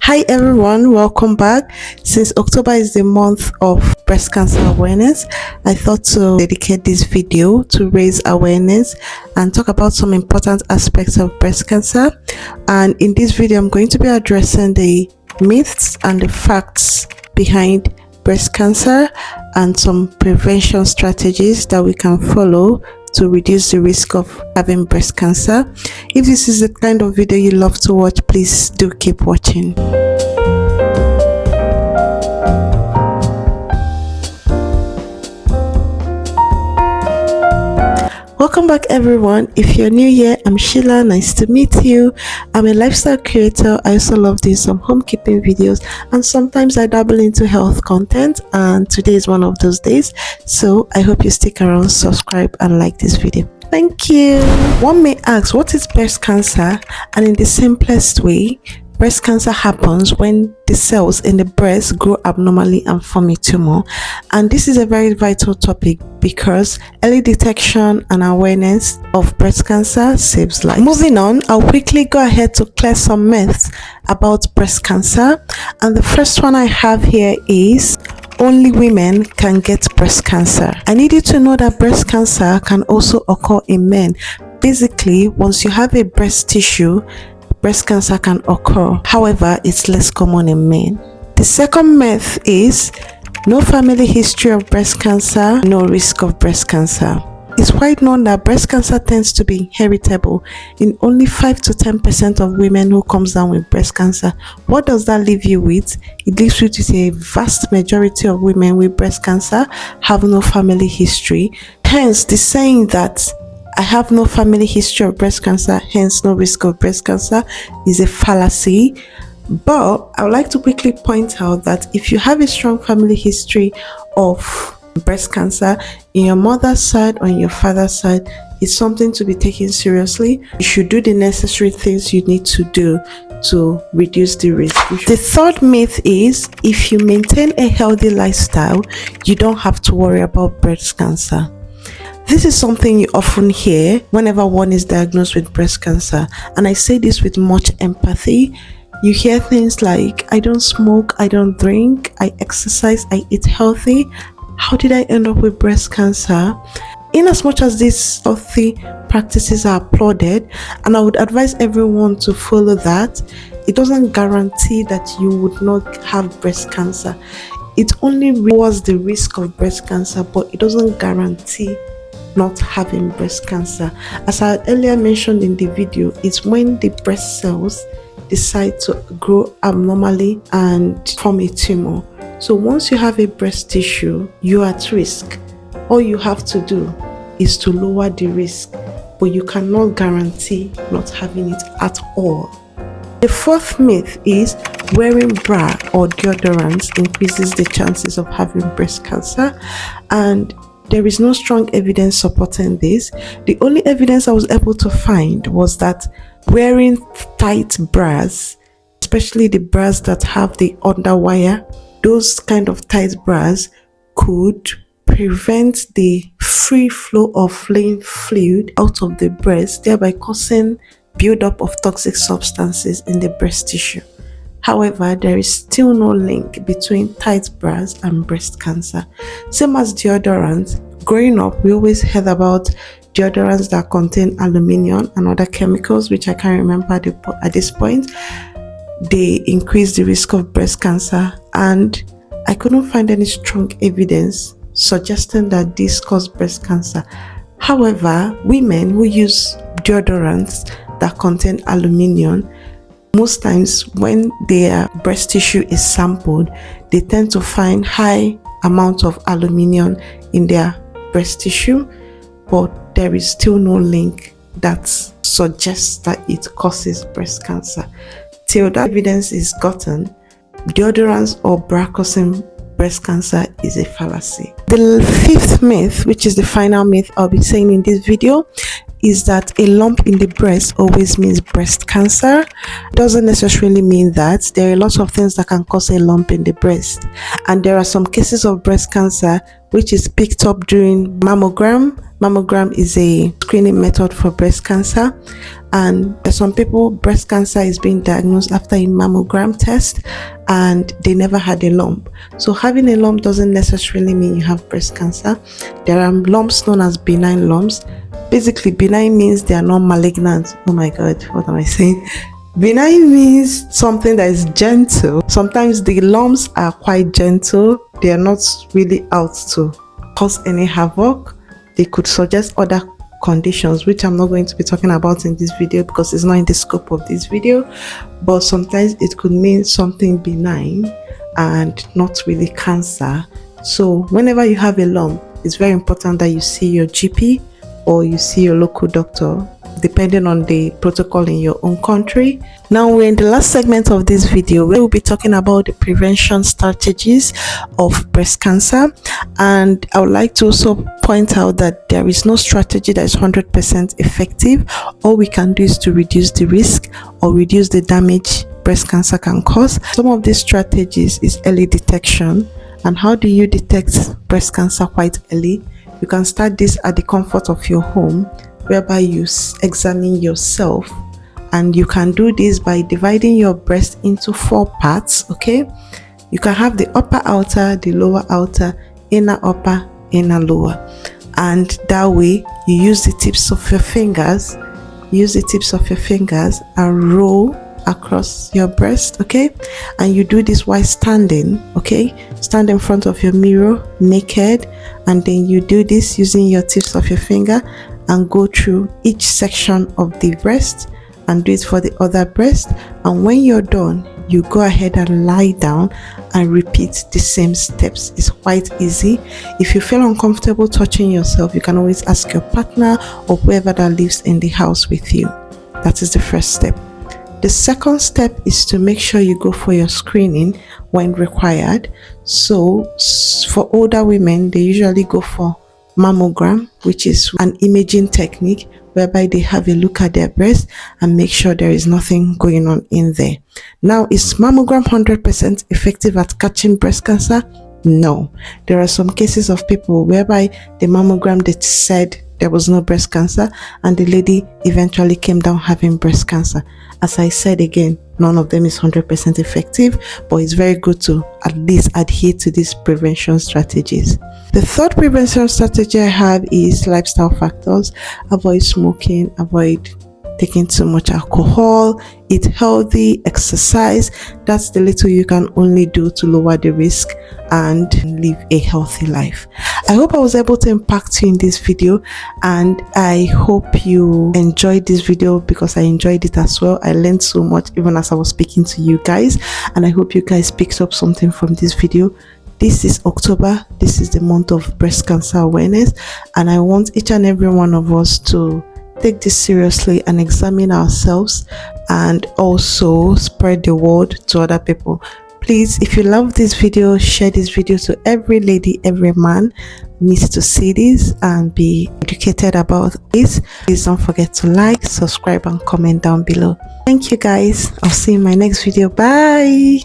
Hi everyone, welcome back. Since October is the month of breast cancer awareness, I thought to dedicate this video to raise awareness and talk about some important aspects of breast cancer. And in this video, I'm going to be addressing the myths and the facts behind breast cancer and some prevention strategies that we can follow to reduce the risk of having breast cancer. If this is the kind of video you love to watch, please do keep watching. Welcome back everyone. If you're new here, I'm Sheila. Nice to meet you. I'm a lifestyle creator. I also love doing some homekeeping videos and sometimes I dabble into health content, and today is one of those days. So I hope you stick around, subscribe and like this video. Thank you. One may ask, what is breast cancer? And in the simplest way, breast cancer happens when the cells in the breast grow abnormally and form a tumor. And this is a very vital topic because early detection and awareness of breast cancer saves lives. Moving on, I'll quickly go ahead to clear some myths about breast cancer. And the first one I have here is only women can get breast cancer. I need you to know that breast cancer can also occur in men. Basically, once you have a breast tissue, breast cancer can occur. However, it's less common in men. The second myth is no family history of breast cancer, no risk of breast cancer. It's quite known that breast cancer tends to be heritable in only 5 to 10% of women who comes down with breast cancer. What does that leave you with? It leaves you with a vast majority of women with breast cancer have no family history. Hence, the saying that I have no family history of breast cancer, hence no risk of breast cancer, is a fallacy. But I would like to quickly point out that if you have a strong family history of breast cancer in your mother's side or in your father's side, it's something to be taken seriously. You should do the necessary things you need to do to reduce the risk. The third myth is if you maintain a healthy lifestyle, you don't have to worry about breast cancer. This is something you often hear whenever one is diagnosed with breast cancer, and I say this with much empathy. You hear things like, I don't smoke, I don't drink, I exercise, I eat healthy. How did I end up with breast cancer? In as much as these healthy practices are applauded, and I would advise everyone to follow that, it doesn't guarantee that you would not have breast cancer. It only lowers the risk of breast cancer, but it doesn't guarantee not having breast cancer. As I earlier mentioned in the video, it's when the breast cells decide to grow abnormally and form a tumor. So once you have a breast tissue, you're at risk. All you have to do is to lower the risk, but you cannot guarantee not having it at all. The fourth myth is wearing bra or deodorant increases the chances of having breast cancer, and there is no strong evidence supporting this. The only evidence I was able to find was that wearing tight bras, especially the bras that have the underwire, those kind of tight bras could prevent the free flow of lymph fluid out of the breast, thereby causing buildup of toxic substances in the breast tissue. However, there is still no link between tight bras and breast cancer. Same as deodorant. Growing up, we always heard about deodorants that contain aluminium and other chemicals, which I can't remember at this point. They increase the risk of breast cancer, and I couldn't find any strong evidence suggesting that this caused breast cancer. However, women who use deodorants that contain aluminium, most times when their breast tissue is sampled, they tend to find high amount of aluminium in their breast tissue, but there is still no link that suggests that it causes breast cancer. Till that evidence is gotten, deodorants or bra causing breast cancer is a fallacy. The fifth myth, which is the final myth I'll be saying in this video, is that a lump in the breast always means breast cancer. Doesn't necessarily mean that. There are lots of things that can cause a lump in the breast, and there are some cases of breast cancer which is picked up during mammogram Mammogram is a screening method for breast cancer, and for some people breast cancer is being diagnosed after a mammogram test and they never had a lump. So having a lump doesn't necessarily mean you have breast cancer. There are lumps known as benign lumps. Basically, benign means they are not malignant. Oh my god, what am I saying? Benign means something that is gentle. Sometimes the lumps are quite gentle. They are not really out to cause any havoc. They could suggest other conditions, which I'm not going to be talking about in this video because it's not in the scope of this video. But sometimes it could mean something benign and not really cancer. So whenever you have a lump, it's very important that you see your GP or you see your local doctor, depending on the protocol in your own country. Now we're in the last segment of this video where we'll be talking about the prevention strategies of breast cancer, and I would like to also point out that there is no strategy that is 100% effective. All we can do is to reduce the risk or reduce the damage breast cancer can cause. Some of these strategies is early detection. And how do you detect breast cancer quite early? You can start this at the comfort of your home, whereby you examine yourself, and you can do this by dividing your breast into 4 parts. Okay, you can have the upper outer, the lower outer, inner upper, inner lower, and that way you use the tips of your fingers and roll across your breast. Okay, and you do this while standing. Okay, stand in front of your mirror naked, and then you do this using your tips of your finger and go through each section of the breast and do it for the other breast. And when you're done, you go ahead and lie down and repeat the same steps. It's quite easy. If you feel uncomfortable touching yourself, you can always ask your partner or whoever that lives in the house with you. That is the first step. The second step is to make sure you go for your screening when required. So for older women, they usually go for mammogram, which is an imaging technique whereby they have a look at their breast and make sure there is nothing going on in there. Now, is mammogram 100% effective at catching breast cancer? No. There are some cases of people whereby the mammogram, they said there was no breast cancer, and the lady eventually came down having breast cancer. As I said again, none of them is 100% effective, but it's very good to at least adhere to these prevention strategies. The third prevention strategy I have is lifestyle factors. Avoid smoking, avoid taking too much alcohol, eat healthy, exercise. That's the little you can only do to lower the risk and live a healthy life. I hope I was able to impact you in this video, and I hope you enjoyed this video because I enjoyed it as well. I learned so much even as I was speaking to you guys, and I hope you guys picked up something from this video. This is October. This is the month of breast cancer awareness, and I want each and every one of us to take this seriously and examine ourselves, and also spread the word to other people. Please, if you love this video, share this video to every lady, every man needs to see this and be educated about this. Please don't forget to like, subscribe, and comment down below. Thank you guys. I'll see you in my next video. Bye.